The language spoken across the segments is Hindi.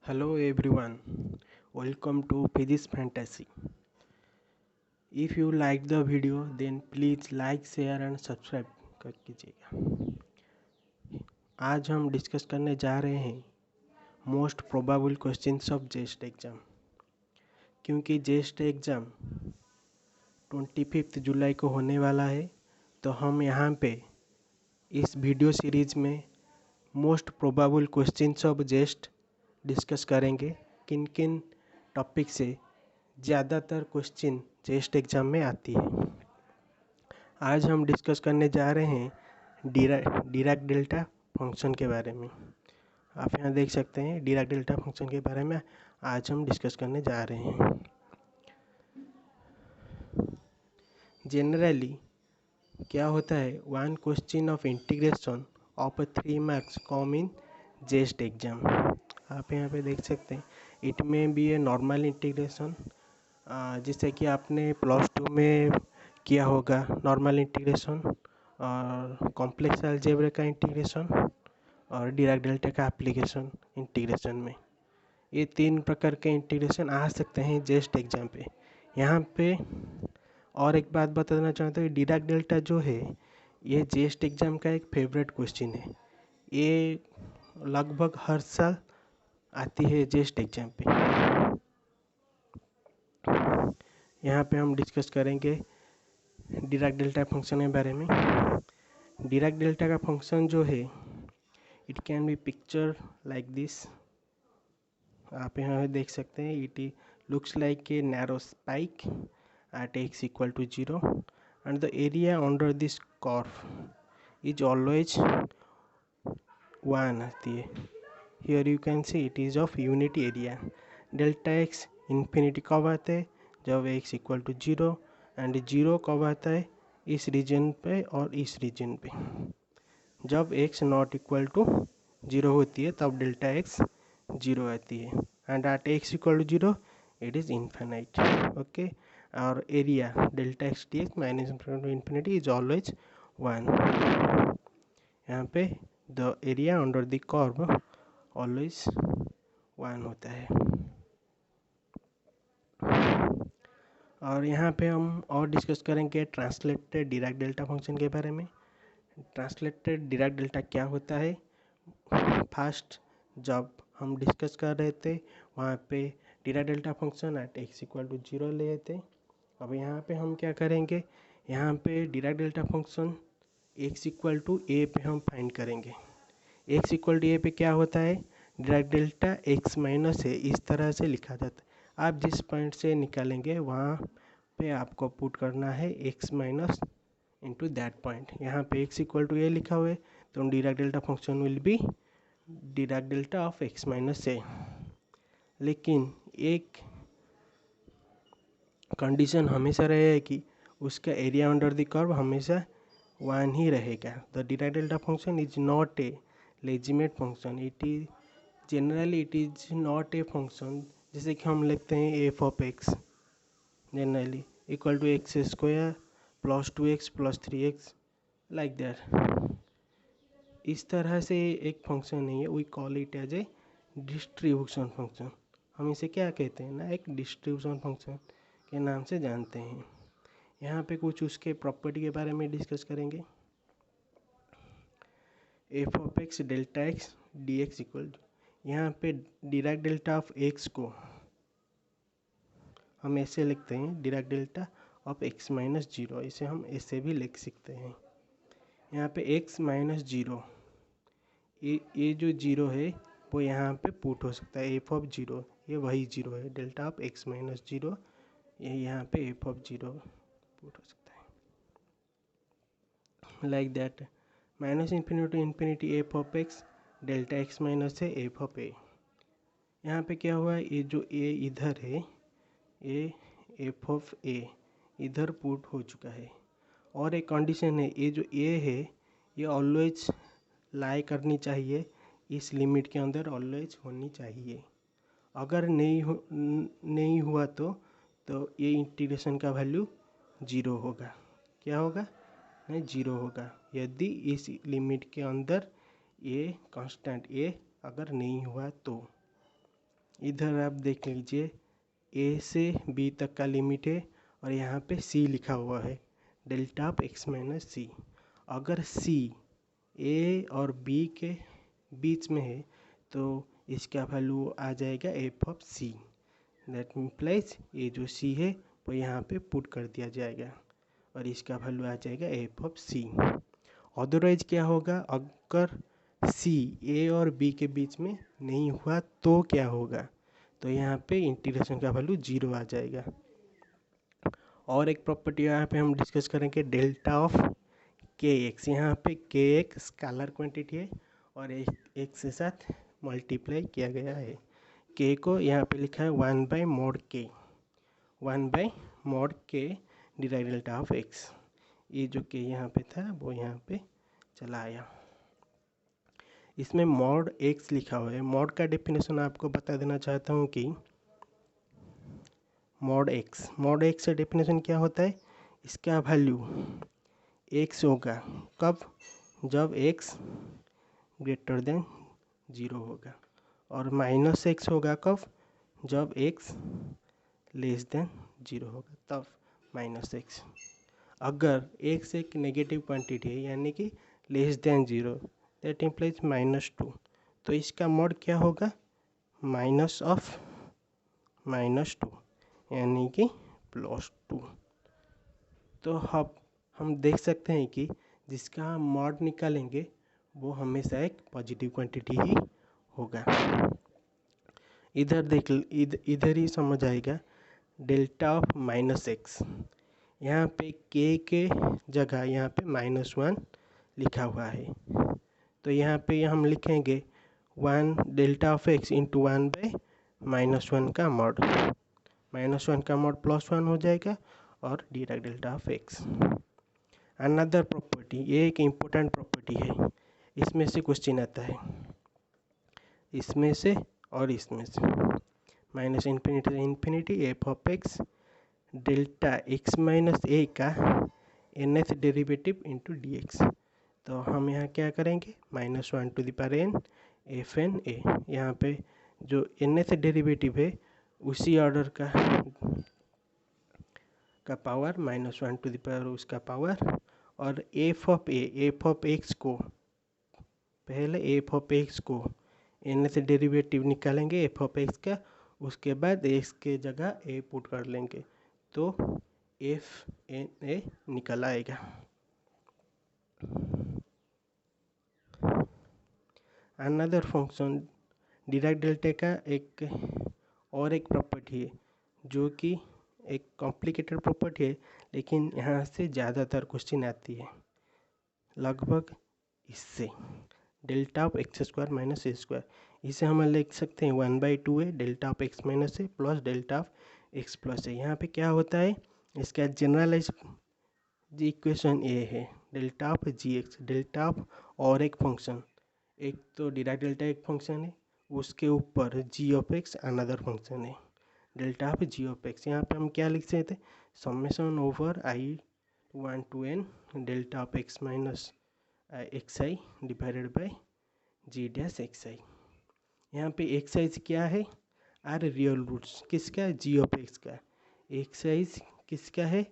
Hello everyone, welcome to Physics Fantasy. If you like the video then please like, share and subscribe कर कीजिएगा। आज हम डिस्कस करने जा रहे हैं most probable questions of JEST exam. क्योंकि जेस्ट एग्ज़ाम 25 जुलाई को होने वाला है तो हम यहाँ पे इस वीडियो सीरीज में most probable questions of JEST discuss करेंगे। किन किन टॉपिक से ज़्यादातर क्वेश्चन जेस्ट एग्ज़ाम में आती है। आज हम डिस्कस करने जा रहे हैं डिराक डेल्टा फंक्शन के बारे में। आप यहाँ देख सकते हैं डिराक डेल्टा फंक्शन के बारे में आज हम डिस्कस करने जा रहे हैं। जनरली क्या होता है, one question of integration of 3 marks come in JEST exam. आप यहाँ पे देख सकते हैं इट में बी ए नॉर्मल इंटीग्रेशन, जिससे कि आपने +2 में किया होगा नॉर्मल इंटीग्रेशन और कॉम्प्लेक्स अलजेब्रा का इंटीग्रेशन और डिराक डेल्टा का एप्लीकेशन इंटीग्रेशन में। ये 3 प्रकार के इंटीग्रेशन आ सकते हैं जेस्ट एग्ज़ाम पे। यहाँ पे और एक बात बताना चाहता हूँ, डिराक डेल्टा जो है ये जेस्ट एग्ज़ाम का एक फेवरेट क्वेश्चन है। ये लगभग हर साल आती है जेस्ट एग्ज़ाम पे। यहाँ पे हम डिस्कस करेंगे डिराक डेल्टा फंक्शन के बारे में। डिराक डेल्टा का फंक्शन जो है it can be picture like this. आप यहाँ देख सकते हैं it looks like a narrow spike at x equal to 0 and the area under this curve is always 1 आती है। Here you can see it is of unit area. Delta x infinity कब आता है, जब x इक्वल टू 0 एंड 0 कब आता है, इस रीजन पे और इस रीजन पे। जब x नॉट इक्वल टू 0 होती है तब डेल्टा x 0 आती है and at x equal to 0 it is infinite. Okay, और area delta x d x minus infinity is always 1। यहाँ पे the area under the curve always 1 होता है। और यहाँ पे हम और डिस्कस करेंगे ट्रांसलेटेड डिराक डेल्टा फंक्शन के बारे में। ट्रांसलेटेड डिराक डेल्टा क्या होता है, फर्स्ट जब हम डिस्कस कर रहे थे वहाँ पे Dirac delta function at x equal to 0 ले थे। अब यहाँ पे हम क्या करेंगे, यहाँ पे Dirac delta function x equal to a पे हम फाइंड करेंगे। x इक्वल टू ए पे क्या होता है, डिराक डेल्टा x माइनस है, इस तरह से लिखा जाता है। आप जिस पॉइंट से निकालेंगे वहाँ पे आपको पुट करना है x minus into that point. यहाँ पे x इक्वल टू ए लिखा हुआ है तो Dirac delta function will be Dirac delta of x minus a. लेकिन एक कंडीशन हमेशा रहेगा कि उसका एरिया अंडर द कर्व हमेशा 1 ही रहेगा। The Dirac delta function is not a legitimate function, it is generally it is not a function जैसे कि हम लिखते हैं f of x generally equal to x square plus 2x plus 3x like that. इस तरह से एक फंक्शन नहीं है, we call it as a distribution function. हम इसे क्या कहते हैं ना, एक डिस्ट्रीब्यूशन फंक्शन के नाम से जानते हैं। यहाँ पे कुछ उसके प्रॉपर्टी के बारे में डिस्कस करेंगे। F of x delta x d x equal, यहाँ पे डिराक डेल्टा ऑफ एक्स को हम ऐसे लिखते हैं Dirac delta of x minus 0, इसे हम ऐसे भी लिख सकते हैं। यहाँ पे एक्स माइनस 0, ये जो 0 है वो यहाँ पे पुट हो सकता है। एफ ऑफ 0 ये वही 0 है, डेल्टा ऑफ एक्स माइनस 0 ये यहाँ पे एफ ऑफ 0 पुट हो सकता है like that. Minus infinity to infinity f of x delta x minus है एफ ऑफ ए। यहाँ पे क्या हुआ, ये जो ए इधर है ये एफ ऑफ ए इधर पुट हो चुका है। और एक कंडीशन है, ये जो ए है ये ऑलवेज लाई करनी चाहिए, इस लिमिट के अंदर ऑलवेज होनी चाहिए। अगर नहीं हुआ तो ये इंटीग्रेशन का वैल्यू 0 होगा। क्या होगा, नहीं 0 होगा यदि इस लिमिट के अंदर ये कांस्टेंट ए अगर नहीं हुआ तो। इधर आप देख लीजिए ए से बी तक का लिमिट है और यहाँ पे सी लिखा हुआ है, डेल्टा ऑफ एक्स माइनस सी। अगर सी ए और बी के बीच में है तो इसका वैल्यू आ जाएगा f of c. That implies ये जो सी है वो यहाँ पे पुट कर दिया जाएगा और इसका वैल्यू आ जाएगा एफ ऑफ सी। अदरवाइज क्या होगा, अगर सी ए और बी के बीच में नहीं हुआ तो क्या होगा, तो यहाँ पे इंटीग्रेशन का वैल्यू 0 आ जाएगा। और एक प्रॉपर्टी यहाँ पे हम डिस्कस करेंगे, डेल्टा ऑफ के एक्स। यहाँ पे के एक्स स्केलर क्वांटिटी है और एक से साथ मल्टीप्लाई किया गया है। के को यहाँ पे लिखा है 1/mod k, 1/mod k derive delta of x. ये जो के यहाँ पे था वो यहाँ पे चला आया। इसमें मॉड एक्स लिखा हुआ है। मॉड का डेफिनेशन आपको बता देना चाहता हूँ कि मॉड एक्स का डेफिनेशन क्या होता है, इसका वैल्यू एक्स होगा कब, जब एक्स ग्रेटर देन 0 होगा, और माइनस एक्स होगा कब, जब एक्स लेस देन 0 होगा तब माइनस एक्स। अगर एक्स एक नेगेटिव क्वांटिटी है यानी कि लेस देन 0, दैट इम्प्लाइज -2, तो इसका मॉड क्या होगा, माइनस ऑफ -2 यानी कि +2। तो हम देख सकते हैं कि जिसका हम मॉड निकालेंगे वो हमेशा एक पॉजिटिव क्वांटिटी ही होगा। इधर ही समझ आएगा डेल्टा ऑफ -x। यहाँ पे के जगह यहाँ पे -1 लिखा हुआ है, तो यहाँ पे हम लिखेंगे 1 डेल्टा ऑफ x इंटू 1/-1 का मॉड, -1 का मॉड +1 हो जाएगा और derive delta of x. Another property, ये एक इम्पोर्टेंट प्रॉपर्टी है, इसमें से क्वेश्चन आता है, इसमें से और इसमें से। -∞ से infinity f of x delta x minus a का nth derivative into d x. तो हम यहाँ क्या करेंगे, -1n एफ एन ए, यहाँ पे जो nth डेरिवेटिव है उसी ऑर्डर का पावर -1 उसका पावर, और एफ ऑफ एक्स को पहले एफ ऑफ एक्स को nth डेरिवेटिव निकालेंगे एफ ऑफ एक्स का, उसके बाद एक्स के जगह ए पुट कर लेंगे तो एफ एन ए निकल आएगा। अनदर फंक्शन डिराइव डेल्टा का एक प्रॉपर्टी है जो कि एक कॉम्प्लिकेटेड प्रॉपर्टी है, लेकिन यहाँ से ज़्यादातर क्वेश्चन आती है लगभग इससे, delta of x square minus a square. इसे हम लिख सकते हैं 1/2 है delta of x minus a plus delta of x plus a. यहाँ पे क्या होता है, इसका जनरलाइज इक्वेशन ए है delta of g x, delta of और एक फंक्शन, एक तो डिराइव डेल्टा एक फंक्शन है, उसके ऊपर g of x another function है, delta of g of x. यहाँ पे हम क्या लिख सकते हैं, summation over i 1 to n delta of x minus x i divided by g dash x i. यहाँ पे एक्स आई क्या है, आर रियल रूट्स किसका, जी ऑफ एक्स का। एक्स आई किसका है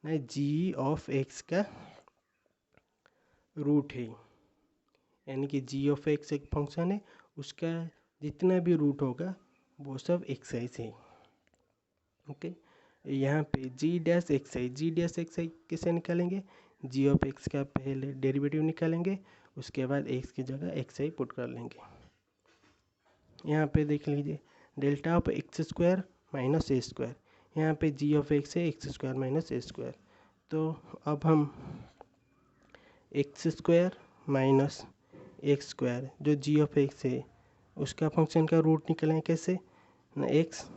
ना, जी ऑफ एक्स का रूट है, यानी कि जी ऑफ एक्स एक फंक्शन है, उसका जितना भी रूट होगा वो सब एक्स आई है। ओके, यहाँ पे जी डैश एक्स आई किसे निकालेंगे, जी ऑफ एक्स का पहले डेरिवेटिव निकालेंगे, उसके बाद एक्स की जगह एक्स आई पुट कर लेंगे। यहाँ पे देख लीजिए delta of x square minus a square, यहाँ पे जी ऑफ एक्स है x square minus a square. तो अब हम x square minus x square जो जी ऑफ एक्स है उसका फंक्शन का रूट निकालें कैसे ना, एक्स,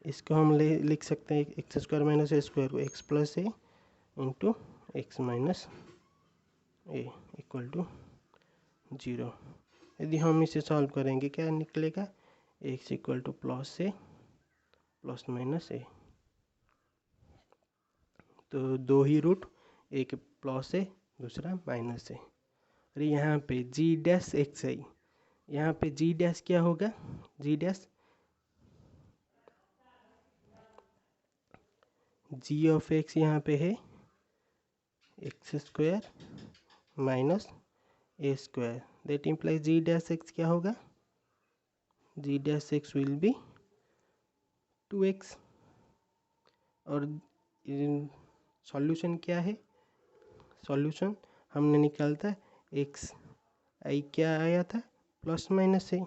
इसको हम लिख सकते हैं x square minus a square को x plus a into x minus a equal to 0। यदि हम इसे सॉल्व करेंगे क्या निकलेगा, x equal to plus a plus minus a, तो दो ही रूट, एक प्लस ए दूसरा माइनस ए। और यहाँ पे जी डैश एक्स आई, यहाँ पे जी डैश क्या होगा, g dash g of x यहाँ पे है x square minus a square, that implies g dash x क्या होगा, g dash x will be 2x। और सॉल्यूशन क्या है, सॉल्यूशन हमने निकालता एक्स आई क्या आया था प्लस माइनस ए,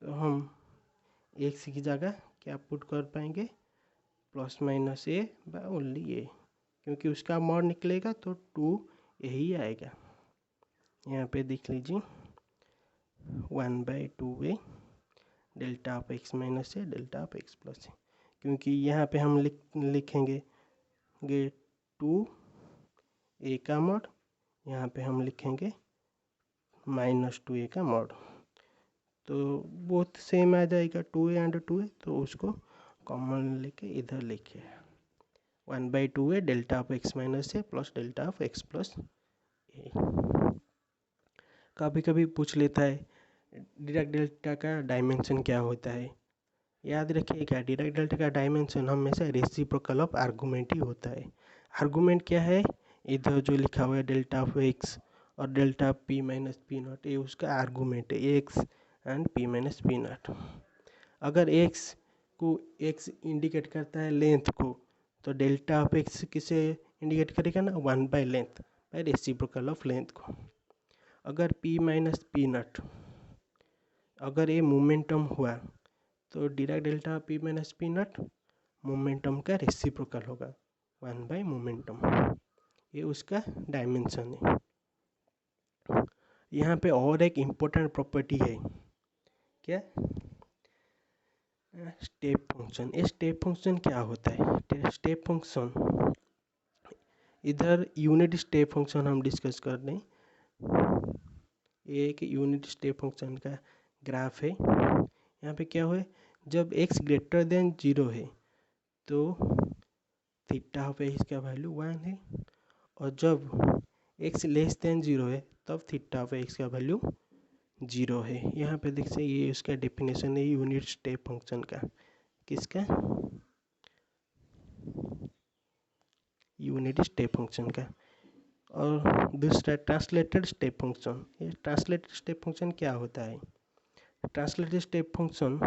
तो हम एक्स की जगह क्या पुट कर पाएंगे, plus minus A by only ए, क्योंकि उसका मॉड निकलेगा तो 2 यही आएगा। यहाँ पे देख लीजिए 1/2a delta of x minus a delta of x plus a, क्योंकि यहाँ पे हम लिखेंगे 2a का मॉड, यहाँ पे हम लिखेंगे -2a का मॉड, तो बहुत सेम आ जाएगा 2a एंड 2a, तो उसको कॉमन लेके इधर लिखे 1/2a delta of x minus a plus delta of x plus a. कभी कभी पूछ लेता है डिराक डेल्टा का डायमेंशन क्या होता है, याद रखिएगा डिराक डेल्टा का डायमेंशन हमेशा रेसिप्रोकल ऑफ आर्गूमेंट ही होता है। आर्गूमेंट क्या है, इधर जो लिखा हुआ है डेल्टा ऑफ एक्स और delta of P minus P not, ये उसका आर्गूमेंट है x and P minus P not. अगर एक्स को एक्स इंडिकेट करता है लेंथ को, तो डेल्टा ऑफ एक्स किसे इंडिकेट करेगा ना, 1 by length bye reciprocal of length को। अगर पी माइनस पी नॉट अगर ये मोमेंटम हुआ तो Dirac delta P minus P not momentum का रेसिप्रोकल होगा 1 बाय मोमेंटम, ये उसका डायमेंशन है। यहाँ पे और एक इम्पोर्टेंट प्रॉपर्टी है, क्या, स्टेप फंक्शन। ये स्टेप फंक्शन क्या होता है, स्टेप फंक्शन इधर यूनिट स्टेप फंक्शन हम डिस्कस कर रहे हैं, एक यूनिट स्टेप फंक्शन का ग्राफ है। यहाँ पे क्या हुआ, जब x ग्रेटर देन 0 है तो थीटा ऑफ एक्स का वैल्यू 1 है, और जब x लेस देन 0 है तब थीटा ऑफ एक्स का वैल्यू 0 है। यहाँ पे देख सकते ये उसका डेफिनेशन है यूनिट स्टेप फंक्शन का, किसका, यूनिट स्टेप फंक्शन का। और दूसरा ट्रांसलेटेड स्टेप फंक्शन, ये ट्रांसलेटेड स्टेप फंक्शन क्या होता है, ट्रांसलेटेड स्टेप फंक्शन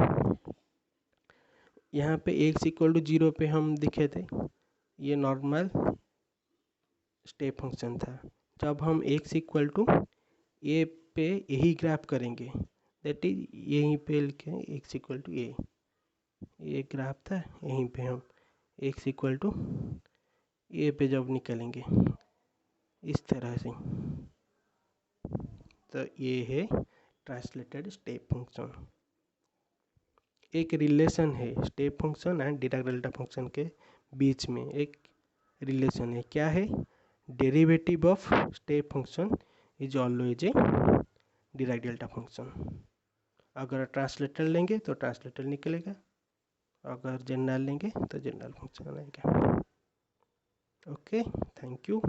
यहाँ पे x इक्वल टू 0 पे हम दिखे थे, ये नॉर्मल स्टेप फंक्शन था। जब हम x इक्वल टू a पे यही ग्राफ करेंगे, दैट इज यहीं पे लिखे x इक्वल टू a, ये ग्राफ था, यहीं पे हम x इक्वल टू a पे जब निकलेंगे इस तरह से, तो ये है ट्रांसलेटेड स्टेप फंक्शन। एक रिलेशन है step function and Dirac delta function के बीच में, एक रिलेशन है, क्या है, derivative of step function is always a Dirac delta function. अगर ट्रांसलेटर लेंगे तो ट्रांसलेटर निकलेगा, अगर जनरल लेंगे तो जनरल फंक्शन आएगा। Okay, thank you.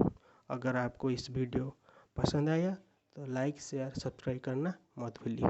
अगर आपको इस वीडियो पसंद आया तो लाइक शेयर सब्सक्राइब करना मत भूलिए।